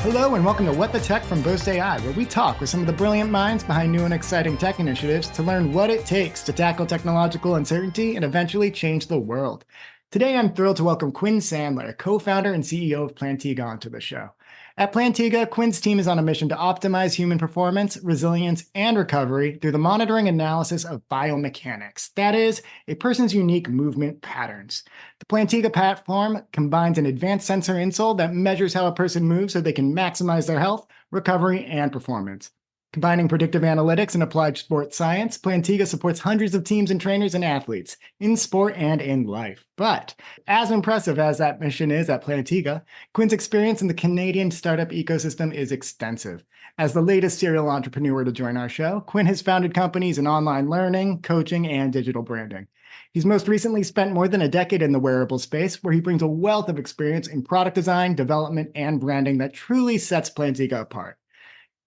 Hello and welcome to What the Tech from Boast AI, where we talk with some of the brilliant minds behind new and exciting tech initiatives to learn what it takes to tackle technological uncertainty and eventually change the world. Today, I'm thrilled to welcome Quin Sandler, co-founder and CEO of Plantiga, onto the show. At Plantiga, Quin's team is on a mission to optimize human performance, resilience, and recovery through the monitoring and analysis of biomechanics. That is, a person's unique movement patterns. The Plantiga platform combines an advanced sensor insole that measures how a person moves so they can maximize their health, recovery, and performance. Combining predictive analytics and applied sports science, Plantiga supports hundreds of teams and trainers and athletes in sport and in life. But as impressive as that mission is at Plantiga, Quin's experience in the Canadian startup ecosystem is extensive. As the latest serial entrepreneur to join our show, Quin has founded companies in online learning, coaching, and digital branding. He's most recently spent more than a decade in the wearable space, where he brings a wealth of experience in product design, development, and branding that truly sets Plantiga apart.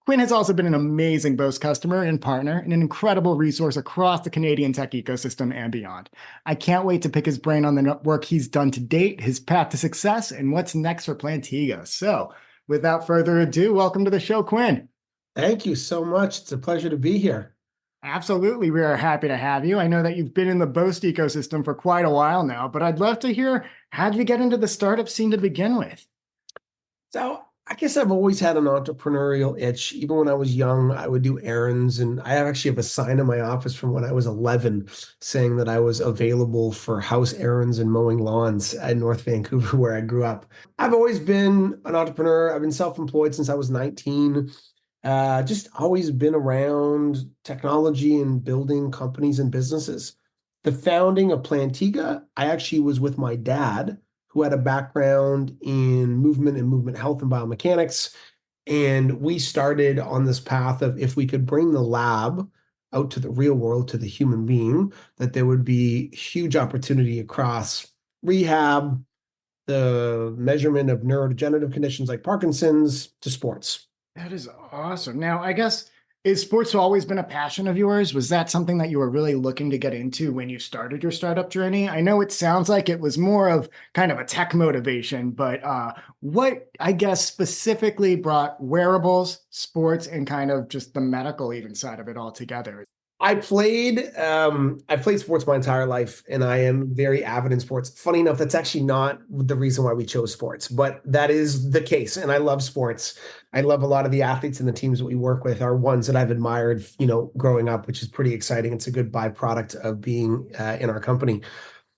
Quin has also been an amazing Boast customer and partner and an incredible resource across the Canadian tech ecosystem and beyond. I can't wait to pick his brain on the work he's done to date, his path to success, and what's next for Plantiga. So, without further ado, welcome to the show, Quin. Thank you so much. It's a pleasure to be here. Absolutely, we are happy to have you. I know that you've been in the Boast ecosystem for quite a while now, but I'd love to hear, how did you get into the startup scene to begin with? So I guess I've always had an entrepreneurial itch. Even when I was young, I would do errands. And I actually have a sign in my office from when I was 11 saying that I was available for house errands and mowing lawns in North Vancouver, where I grew up. I've always been an entrepreneur. I've been self-employed since I was 19. Just always been around technology and building companies and businesses. The founding of Plantiga, I actually was with my dad, who had a background in movement and movement health and biomechanics. And we started on this path of, if we could bring the lab out to the real world, to the human being, that there would be huge opportunity across rehab, the measurement of neurodegenerative conditions like Parkinson's, to sports. That is awesome. Now, I guess, is sports always been a passion of yours? Was that something that you were really looking to get into when you started your startup journey? I know it sounds like it was more of kind of a tech motivation, but what, I guess, specifically brought wearables, sports, and kind of just the medical even side of it all together? I played sports my entire life, and I am very avid in sports. Funny enough, that's actually not the reason why we chose sports, but that is the case. And I love sports. I love a lot of the athletes and the teams that we work with are ones that I've admired, growing up, which is pretty exciting. It's a good byproduct of being in our company.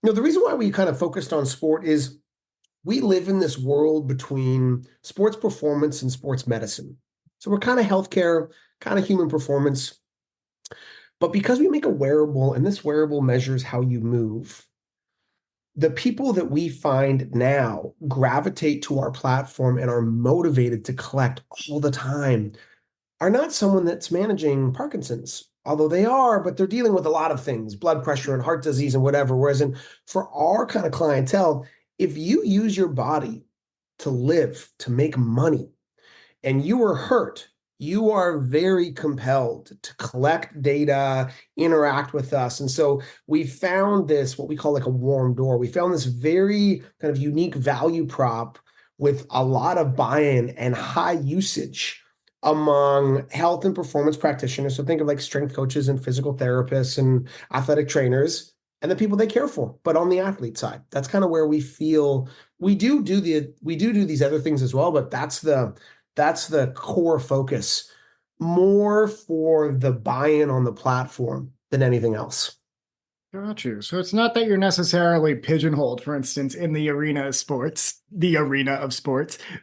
The reason why we kind of focused on sport is we live in this world between sports performance and sports medicine. So we're kind of healthcare, kind of human performance. But because we make a wearable, and this wearable measures how you move, the people that we find now gravitate to our platform and are motivated to collect all the time are not someone that's managing Parkinson's, although they are, but they're dealing with a lot of things, blood pressure and heart disease and whatever. Whereas for our kind of clientele, if you use your body to live, to make money, and you were hurt, you are very compelled to collect data, interact with us. And so we found this, what we call like a warm door. We found this very kind of unique value prop with a lot of buy-in and high usage among health and performance practitioners. So think of like strength coaches and physical therapists and athletic trainers and the people they care for, but on the athlete side. That's kind of where we feel we do these other things as well, but that's the core focus, more for the buy-in on the platform than anything else. Got you. So it's not that you're necessarily pigeonholed, for instance, in the arena of sports.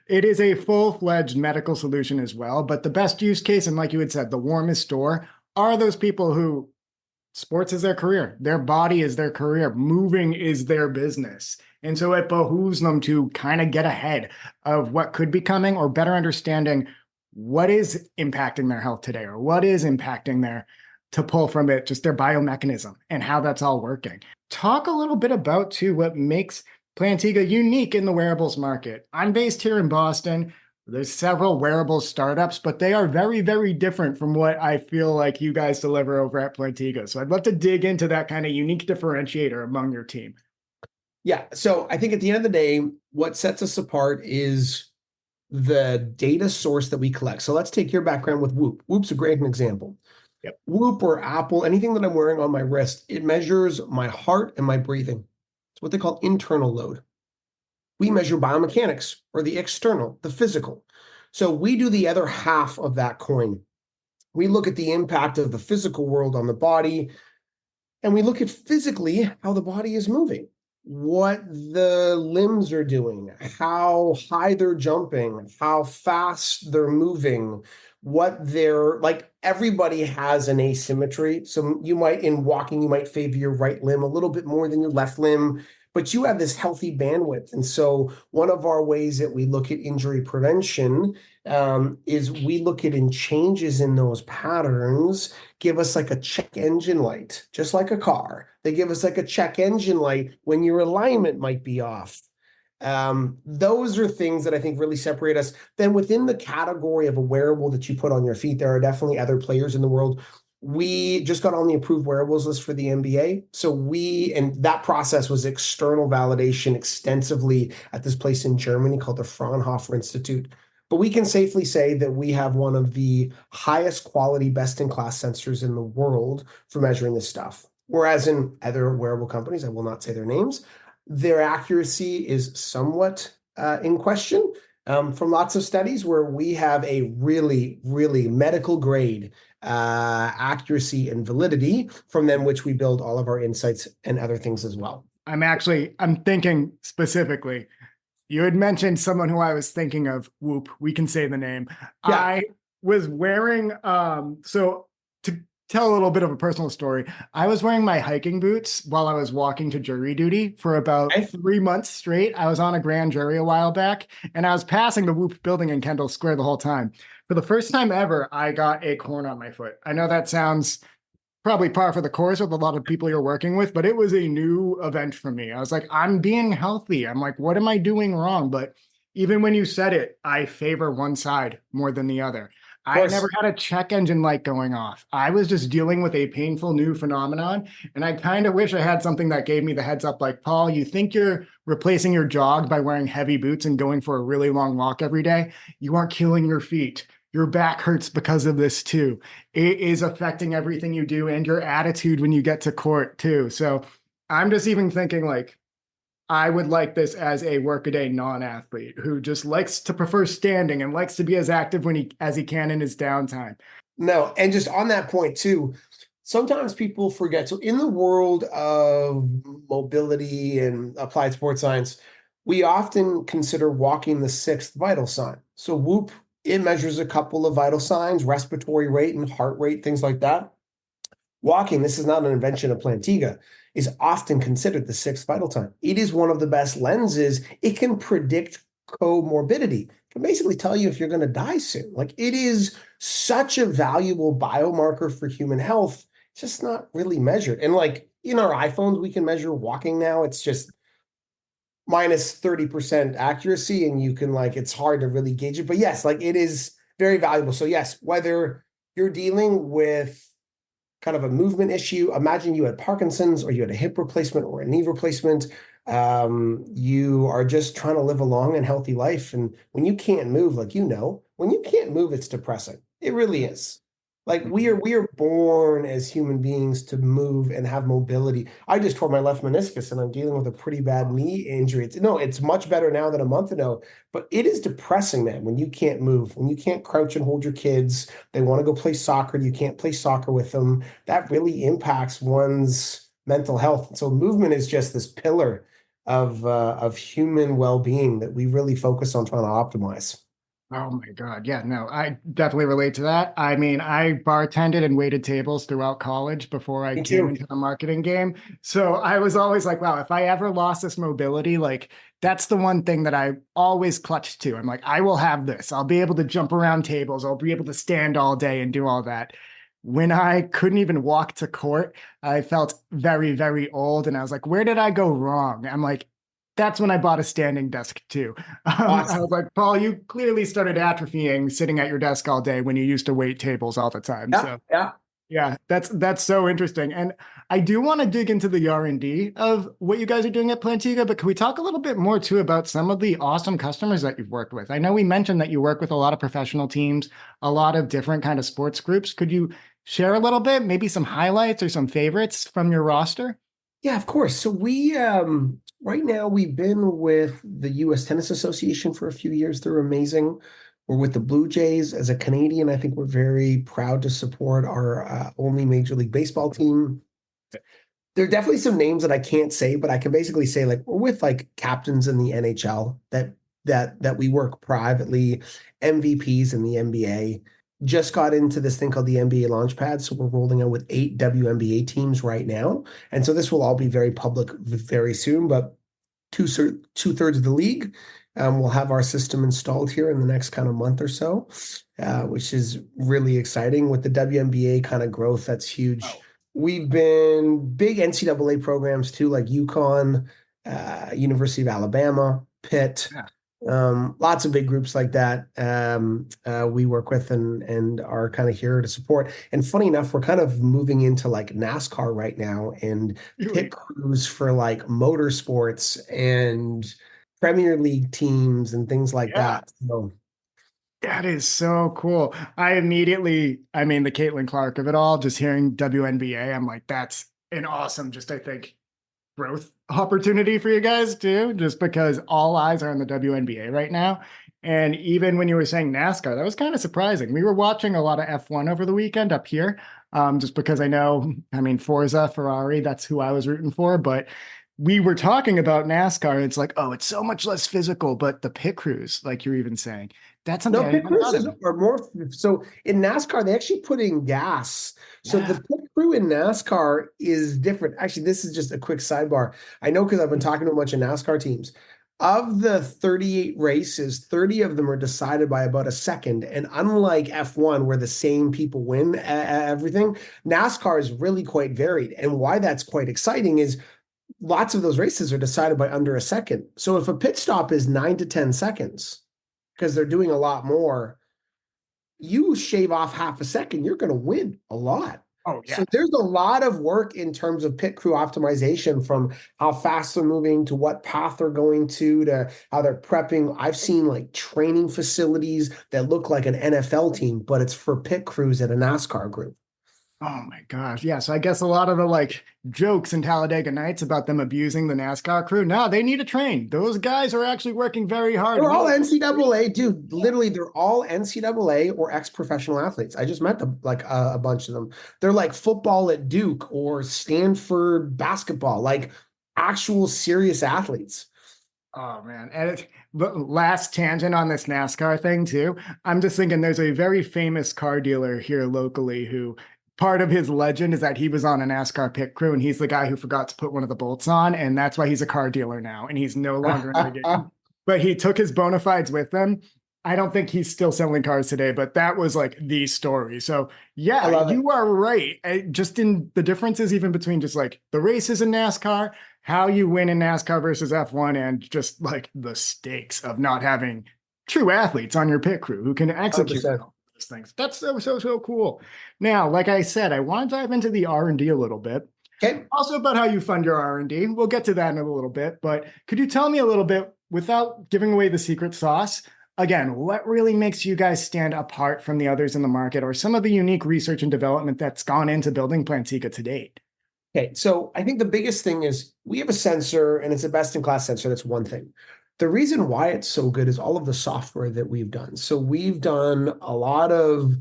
It is a full-fledged medical solution as well. But the best use case, and like you had said, the warmest door, are those people who sports is their career. Their body is their career. Moving is their business. And so it behooves them to kind of get ahead of what could be coming, or better understanding what is impacting their health today, or what is impacting to pull from it, just their biomechanism and how that's all working. Talk a little bit about, too, what makes Plantiga unique in the wearables market. I'm based here in Boston. There's several wearable startups, but they are very, very different from what I feel like you guys deliver over at Plantiga. So I'd love to dig into that kind of unique differentiator among your team. Yeah. So I think at the end of the day, what sets us apart is the data source that we collect. So let's take your background with Whoop. Whoop's a great example. Yep. Whoop or Apple, anything that I'm wearing on my wrist, it measures my heart and my breathing. It's what they call internal load. We measure biomechanics, or the external, the physical. So we do the other half of that coin. We look at the impact of the physical world on the body, and we look at physically how the body is moving, what the limbs are doing, how high they're jumping, how fast they're moving, what they're like. Everybody has an asymmetry. So you might, in walking, you might favor your right limb a little bit more than your left limb, but you have this healthy bandwidth. And so one of our ways that we look at injury prevention is we look at changes in those patterns give us like a check engine light, just like a car. They give us like a check engine light when your alignment might be off. Those are things that I think really separate us. Then within the category of a wearable that you put on your feet, there are definitely other players in the world. We just got on the approved wearables list for the NBA. And that process was external validation extensively at this place in Germany called the Fraunhofer Institute. But we can safely say that we have one of the highest quality, best-in-class sensors in the world for measuring this stuff. Whereas in other wearable companies, I will not say their names, their accuracy is somewhat in question from lots of studies where we have a really, really medical grade accuracy and validity from them, which we build all of our insights and other things as well. I'm thinking specifically. You had mentioned someone who I was thinking of. Whoop, we can say the name. Yeah. I was wearing, so to tell a little bit of a personal story, I was wearing my hiking boots while I was walking to jury duty for about 3 months straight. I was on a grand jury a while back, and I was passing the Whoop building in Kendall Square the whole time. For the first time ever, I got a corn on my foot. I know that sounds probably par for the course with a lot of people you're working with, but it was a new event for me. I was like, I'm being healthy. I'm like, what am I doing wrong? But even when you said it, I favor one side more than the other. I never had a check engine light going off. I was just dealing with a painful new phenomenon. And I kind of wish I had something that gave me the heads up, like, Paul, you think you're replacing your jog by wearing heavy boots and going for a really long walk every day? You are killing your feet. Your back hurts because of this too. It is affecting everything you do and your attitude when you get to court too. So I'm just even thinking like, I would like this as a workaday non-athlete who just likes to prefer standing and likes to be as active as he can in his downtime. No, and just on that point too, sometimes people forget. So in the world of mobility and applied sports science, we often consider walking the sixth vital sign. So Whoop, it measures a couple of vital signs, respiratory rate and heart rate, things like that. Walking, this is not an invention of Plantiga, is often considered the sixth vital sign. It is one of the best lenses. It can predict comorbidity. It can basically tell you if you're going to die soon. Like, it is such a valuable biomarker for human health. It's just not really measured. And like in our iPhones, we can measure walking now. It's just minus 30% accuracy, and you can like, it's hard to really gauge it. But yes, like it is very valuable. So yes, whether you're dealing with kind of a movement issue, imagine you had Parkinson's or you had a hip replacement or a knee replacement. You are just trying to live a long and healthy life. And when you can't move, like, when you can't move, it's depressing. It really is. Like we are born as human beings to move and have mobility. I just tore my left meniscus and I'm dealing with a pretty bad knee injury. It's much better now than a month ago, but it is depressing, man, when you can't move, when you can't crouch and hold your kids. They want to go play soccer. You can't play soccer with them. That really impacts one's mental health. So movement is just this pillar of human well-being that we really focus on trying to optimize. Oh my God. Yeah, no, I definitely relate to that. I mean, I bartended and waited tables throughout college before I Me came too. into the marketing game. So I was always like, wow, if I ever lost this mobility, like that's the one thing that I always clutched to. I'm like, I will have this. I'll be able to jump around tables. I'll be able to stand all day and do all that. When I couldn't even walk to court, I felt very, very old. And I was like, where did I go wrong? I'm like, that's when I bought a standing desk too. I was Awesome. like, Paul, you clearly started atrophying sitting at your desk all day when you used to wait tables all the time. Yeah, So yeah. Yeah, that's so interesting. And I do want to dig into the R&D of what you guys are doing at Plantiga, but can we talk a little bit more too about some of the awesome customers that you've worked with? I know we mentioned that you work with a lot of professional teams, a lot of different kind of sports groups. Could you share a little bit, maybe some highlights or some favorites from your roster? Yeah, of course. So we right now we've been with the US Tennis Association for a few years. They're amazing. We're with the Blue Jays. As a Canadian, I think we're very proud to support our only Major League Baseball team. There are definitely some names that I can't say, but I can basically say like we're with like captains in the NHL that we work privately, MVPs in the NBA. Just got into this thing called the NBA Launchpad, so we're rolling out with 8 WNBA teams right now, and so this will all be very public very soon. But two-thirds of the league will have our system installed here in the next kind of month or so, which is really exciting. With the WNBA kind of growth, that's huge. Oh, We've been big NCAA programs too, like UConn, University of Alabama, Pitt, yeah. lots of big groups like that we work with and are kind of here to support. And funny enough, we're kind of moving into like NASCAR right now and pit Really? crews for like motorsports and Premier League teams and things like Yeah. that. So That is so cool. I mean, the Caitlin Clark of it all, just hearing WNBA, I'm like, that's an awesome, just I think, growth opportunity for you guys too, just because all eyes are on the WNBA right now. And even when you were saying NASCAR, that was kind of surprising. We were watching a lot of F1 over the weekend up here, just because I know, I mean, Forza, Ferrari, that's who I was rooting for. But we were talking about NASCAR, and it's like, oh, it's so much less physical. But the pit crews, like you're even saying, that's something no, I pit never crews thought of. are more. So in NASCAR, they actually put in gas. So the Yeah. pit crew in NASCAR is different. Actually, this is just a quick sidebar. I know because I've been talking to a bunch of NASCAR teams. Of the 38 races, 30 of them are decided by about a second. And unlike F1, where the same people win everything, NASCAR is really quite varied. And why that's quite exciting is lots of those races are decided by under a second. So if a pit stop is 9 to 10 seconds, because they're doing a lot more, you shave off half a second, you're going to win a lot. Oh, So yeah. there's a lot of work in terms of pit crew optimization, from how fast they're moving to what path they're going to how they're prepping. I've seen like training facilities that look like an NFL team, but it's for pit crews at a NASCAR group. Oh my gosh. Yeah. So I guess a lot of the like jokes in Talladega Nights about them abusing the NASCAR crew. No, they need to train. Those guys are actually working very hard. They're And all they NCAA, dude. Literally, they're all NCAA or ex-professional athletes. I just met them, like a bunch of them. They're like football at Duke or Stanford basketball, like actual serious athletes. Oh man. And but last tangent on this NASCAR thing too. I'm just thinking there's a very famous car dealer here locally who part of his legend is that he was on a NASCAR pit crew and he's the guy who forgot to put one of the bolts on. And that's why he's a car dealer now. And he's no longer in the game. I But he took his bona fides with him. I don't think he's still selling cars today, but that was like the story. So yeah, love it. you are right. Just in the differences, even between just like the races in NASCAR, how you win in NASCAR versus F1, and just like the stakes of not having true athletes on your pit crew who can execute 100%. all those things. That's so cool. Now, like I said, I want to dive into the R&D a little bit. Okay. Also about how you fund your R&D. We'll get to that in a little bit, but could you tell me a little bit without giving away the secret sauce? Again, what really makes you guys stand apart from the others in the market, or some of the unique research and development that's gone into building Plantiga to date? Okay. So I think the biggest thing is we have a sensor and it's a best in class sensor. That's one thing. The reason why it's so good is all of the software that we've done. So we've done a lot of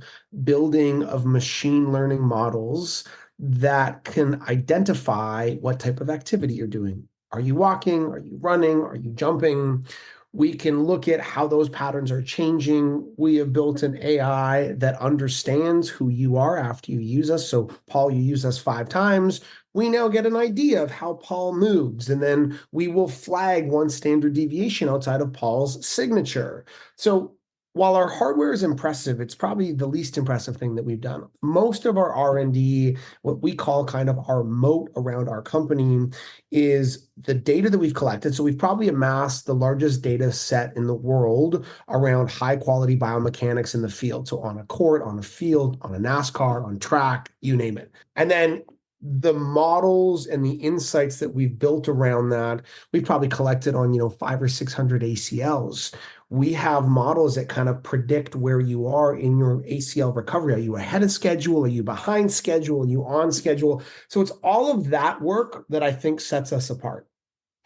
building of machine learning models that can identify what type of activity you're doing. Are you walking? Are you running? Are you jumping? We can look at how those patterns are changing. We have built an AI that understands who you are after you use us. So, Paul, you use us 5 times. We now get an idea of how Paul moves, and then we will flag one standard deviation outside of Paul's signature. So While our hardware is impressive, it's probably the least impressive thing that we've done. Most of our R&D, what we call kind of our moat around our company, is the data that we've collected. So we've probably amassed the largest data set in the world around high quality biomechanics in the field. So on a court, on a field, on a NASCAR, on track, you name it. And then the models and the insights that we've built around that, we've probably collected on, 500 or 600 ACLs. We have models that kind of predict where you are in your ACL recovery. Are you ahead of schedule? Are you behind schedule? Are you on schedule? So it's all of that work that I think sets us apart.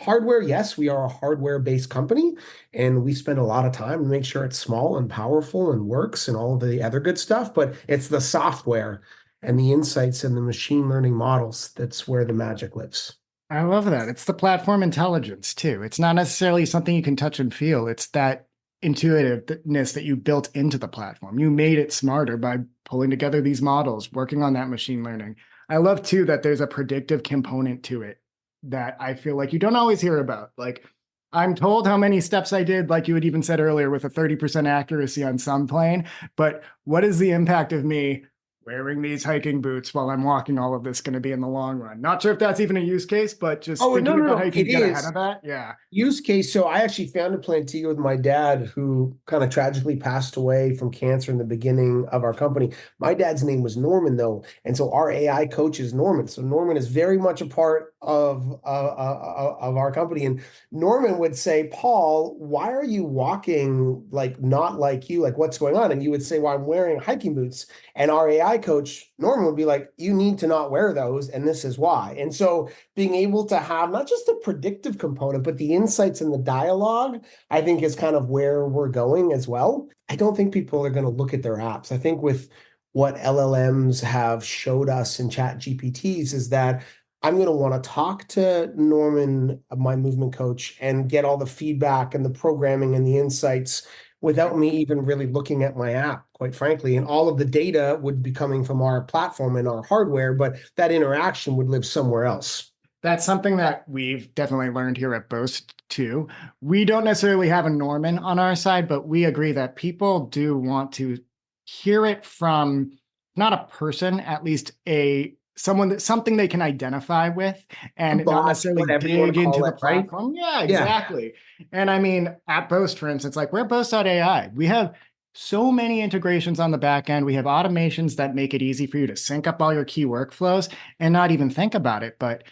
Hardware, yes, we are a hardware-based company, and we spend a lot of time to make sure it's small and powerful and works and all of the other good stuff, but it's the software and the insights and the machine learning models that's where the magic lives. I love that. It's the platform intelligence too. It's not necessarily something you can touch and feel. It's that intuitiveness that you built into the platform. You made it smarter by pulling together these models, working on that machine learning. I love too that there's a predictive component to it that I feel like you don't always hear about. Like I'm told how many steps I did, like you had even said earlier, with a 30% accuracy on some plane. But what is the impact of me wearing these hiking boots while I'm walking all of this going to be in the long run? Not sure if that's even a use case, but just Oh, no, thinking no, about how no, you can it get ahead is. of that. Yeah. Use case. So I actually founded Plantiga with my dad, who kind of tragically passed away from cancer in the beginning of our company. My dad's name was Norman, though, and so our AI coach is Norman. So Norman is very much a part of our company. And Norman would say, "Paul, why are you walking like not like you? Like what's going on?" And you would say, "Well, I'm wearing hiking boots." And our AI coach Norman would be like, "You need to not wear those, and this is why." And so being able to have not just the predictive component, but the insights and the dialogue, I think is kind of where we're going as well. I don't think people are going to look at their apps. I think with what LLMs have showed us in chat GPTs is that I'm going to want to talk to Norman, my movement coach, and get all the feedback and the programming and the insights without me even really looking at my app, quite frankly. And all of the data would be coming from our platform and our hardware, but that interaction would live somewhere else. That's something that we've definitely learned here at Boast too. We don't necessarily have a Norman on our side, but we agree that people do want to hear it from not a person, at least a someone that something they can identify with A and not bot, necessarily whatever you want dig to into call the it, right? platform. Yeah, Yeah. exactly. And I mean, at Boast, for instance, like we're Boast.ai. We have so many integrations on the back end. We have automations that make it easy for you to sync up all your key workflows and not even think about it. But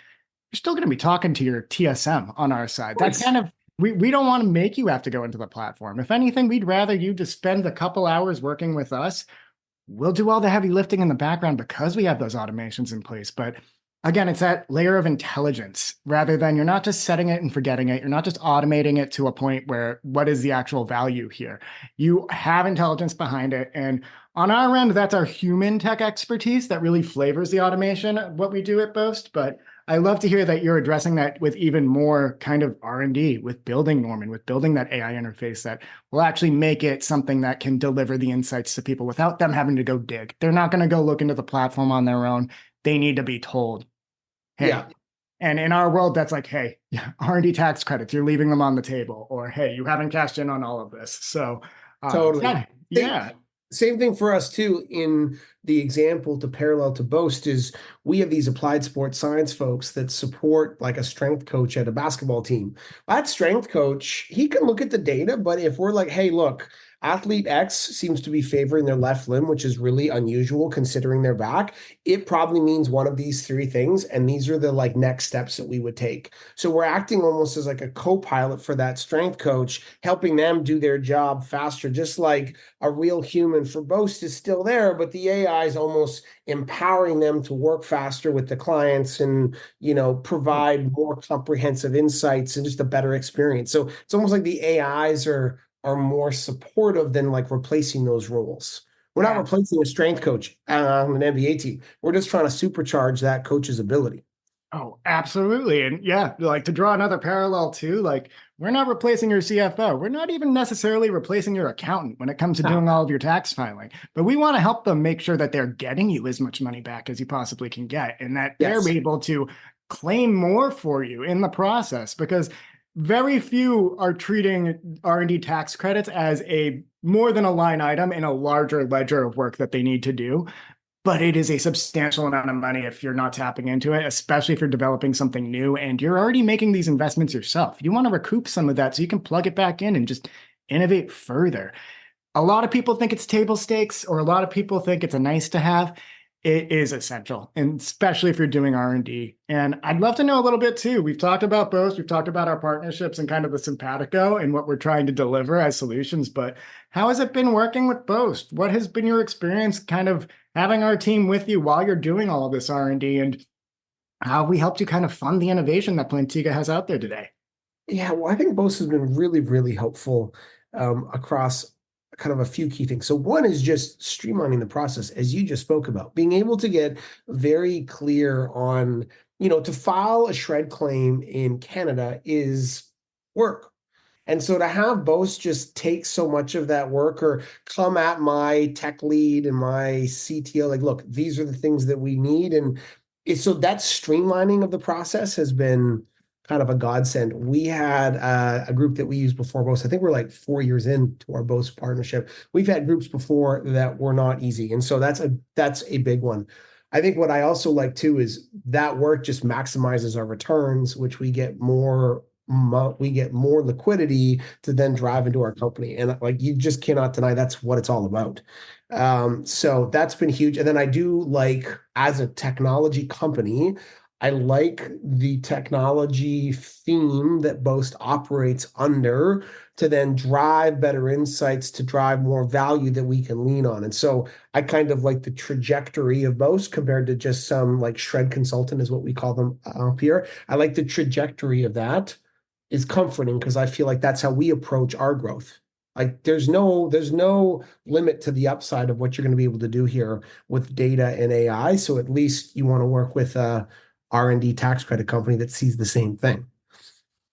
you're still going to be talking to your TSM on our side. Of That's course. kind of, we don't want to make you have to go into the platform. If anything, we'd rather you just spend a couple hours working with us. We'll do all the heavy lifting in the background because we have those automations in place. But again, it's that layer of intelligence rather than you're not just setting it and forgetting it. You're not just automating it to a point where what is the actual value here? You have intelligence behind it. And on our end, that's our human tech expertise that really flavors the automation of what we do at Boast. But I love to hear that you're addressing that with even more kind of R&D, with building Norman, with building that AI interface that will actually make it something that can deliver the insights to people without them having to go dig. They're not going to go look into the platform on their own. They need to be told, hey. Yeah, And in our world, that's like, hey, R&D tax credits, you're leaving them on the table, or hey, you haven't cashed in on all of this. So, totally. yeah, Same, yeah. same thing for us too. In the example to parallel to Boast is we have these applied sports science folks that support like a strength coach at a basketball team. That strength coach, he can look at the data, but if we're like, hey, look, athlete X seems to be favoring their left limb, which is really unusual considering their back, it probably means one of these three things. And these are the like next steps that we would take. So we're acting almost as like a co-pilot for that strength coach, helping them do their job faster, just like a real human for Boast is still there, but the AI is almost empowering them to work faster with the clients and, provide more comprehensive insights and just a better experience. So it's almost like the AIs are more supportive than like replacing those roles. We're not replacing a strength coach on an NBA team. We're just trying to supercharge that coach's ability. Oh, absolutely. And yeah, like to draw another parallel too, like we're not replacing your CFO. We're not even necessarily replacing your accountant when it comes to No. doing all of your tax filing, but we want to help them make sure that they're getting you as much money back as you possibly can get and that they're Yes. able to claim more for you in the process because very few are treating R&D tax credits as a more than a line item in a larger ledger of work that they need to do. But it is a substantial amount of money if you're not tapping into it, especially if you're developing something new and you're already making these investments yourself. You want to recoup some of that so you can plug it back in and just innovate further. A lot of people think it's table stakes, or a lot of people think it's a nice to have. It is essential, and especially if you're doing R&D. And I'd love to know a little bit too. We've talked about Boast, we've talked about our partnerships and kind of the simpatico and what we're trying to deliver as solutions, but how has it been working with Boast? What has been your experience kind of having our team with you while you're doing all of this R&D, and how have we helped you kind of fund the innovation that Plantiga has out there today? Yeah, well, I think Boast has been really, really helpful across kind of a few key things. So one is just streamlining the process, as you just spoke about, being able to get very clear on, to file a shred claim in Canada is work. And so to have Boast just take so much of that work, or come at my tech lead and my CTO, like, look, these are the things that we need. And so that streamlining of the process has been kind of a godsend. We had a group that we used before Boast. I think we're like 4 years into our Boast partnership. We've had groups before that were not easy. And so that's a big one. I think what I also like too is that work just maximizes our returns, which we get more liquidity to then drive into our company. And like, you just cannot deny that's what it's all about. So that's been huge. And then I do like, as a technology company, I like the technology theme that Boast operates under to then drive better insights, to drive more value that we can lean on. And so I kind of like the trajectory of Boast compared to just some like shred consultant is what we call them up here. I like the trajectory of that is comforting, because I feel like that's how we approach our growth. Like there's no limit to the upside of what you're going to be able to do here with data and AI. So at least you want to work with a R&D tax credit company that sees the same thing.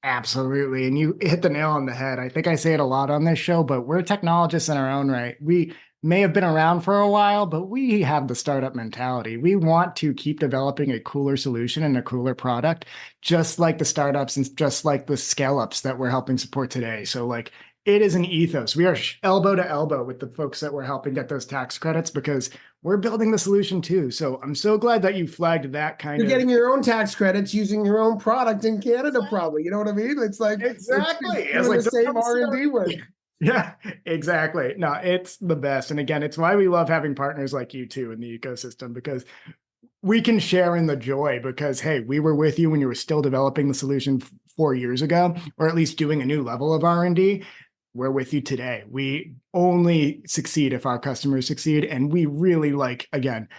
Absolutely. And you hit the nail on the head. I think I say it a lot on this show, but we're technologists in our own right. We may have been around for a while, but we have the startup mentality. We want to keep developing a cooler solution and a cooler product, just like the startups and just like the scale ups that we're helping support today. So, like, it is an ethos. We are elbow to elbow with the folks that we're helping get those tax credits, because we're building the solution too. So I'm so glad that you flagged that kind You're of. getting your own tax credits using your own product in Canada, probably. You know what I mean? It's like Exactly. it's It's doing like the same R&D work. Yeah, exactly. No, it's the best. And again, it's why we love having partners like you too in the ecosystem, because we can share in the joy, because, hey, we were with you when you were still developing the solution 4 years ago, or at least doing a new level of R&D. We're with you today. We only succeed if our customers succeed. And we really like, again,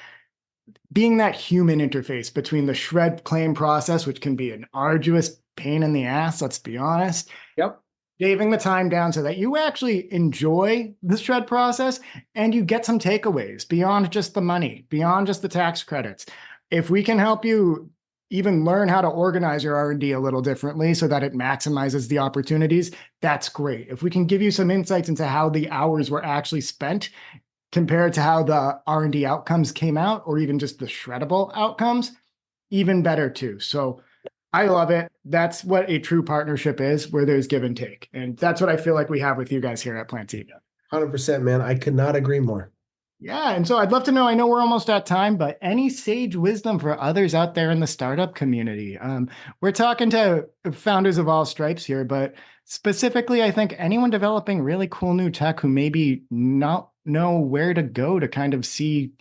being that human interface between the shred claim process, which can be an arduous pain in the ass, let's be honest. Yep. Shaving the time down so that you actually enjoy the shred process and you get some takeaways beyond just the money, beyond just the tax credits. If we can help you even learn how to organize your R&D a little differently so that it maximizes the opportunities, that's great. If we can give you some insights into how the hours were actually spent compared to how the R&D outcomes came out, or even just the shreddable outcomes, even better too. So I love it. That's what a true partnership is, where there's give and take. And that's what I feel like we have with you guys here at Plantiga. 100%, man. I could not agree more. Yeah. And so I'd love to know, I know we're almost at time, but any sage wisdom for others out there in the startup community? We're talking to founders of all stripes here, but specifically, I think anyone developing really cool new tech who maybe not know where to go to kind of see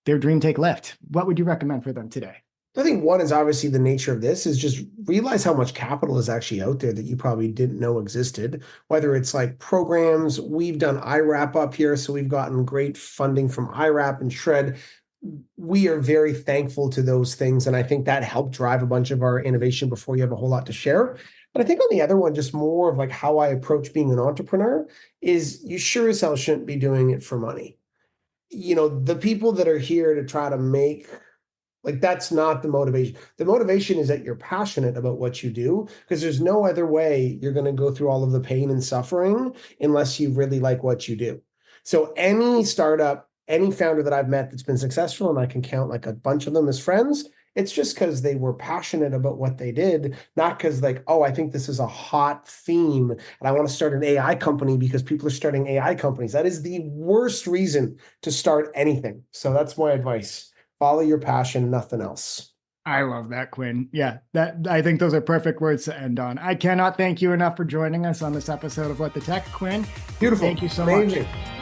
their dream take lift. What would you recommend for them today? I think one is obviously the nature of this is just realize how much capital is actually out there that you probably didn't know existed, whether it's like programs. We've done IRAP up here, so we've gotten great funding from IRAP and Shred. We are very thankful to those things, and I think that helped drive a bunch of our innovation before you have a whole lot to share. But I think on the other one, just more of like how I approach being an entrepreneur is you sure as hell shouldn't be doing it for money. The people that are here to try to make, like, that's not the motivation. The motivation is that you're passionate about what you do, because there's no other way you're going to go through all of the pain and suffering unless you really like what you do. So any startup, any founder that I've met that's been successful, and I can count like a bunch of them as friends, It's just because they were passionate about what they did, not because like, oh, I think this is a hot theme and I want to start an AI company because people are starting AI companies. That is the worst reason to start anything. So that's my advice. Follow your passion, nothing else. I love that, Quinn. Yeah, that I think those are perfect words to end on. I cannot thank you enough for joining us on this episode of What the Tech, Quinn. Beautiful. Thank you so Amazing. much.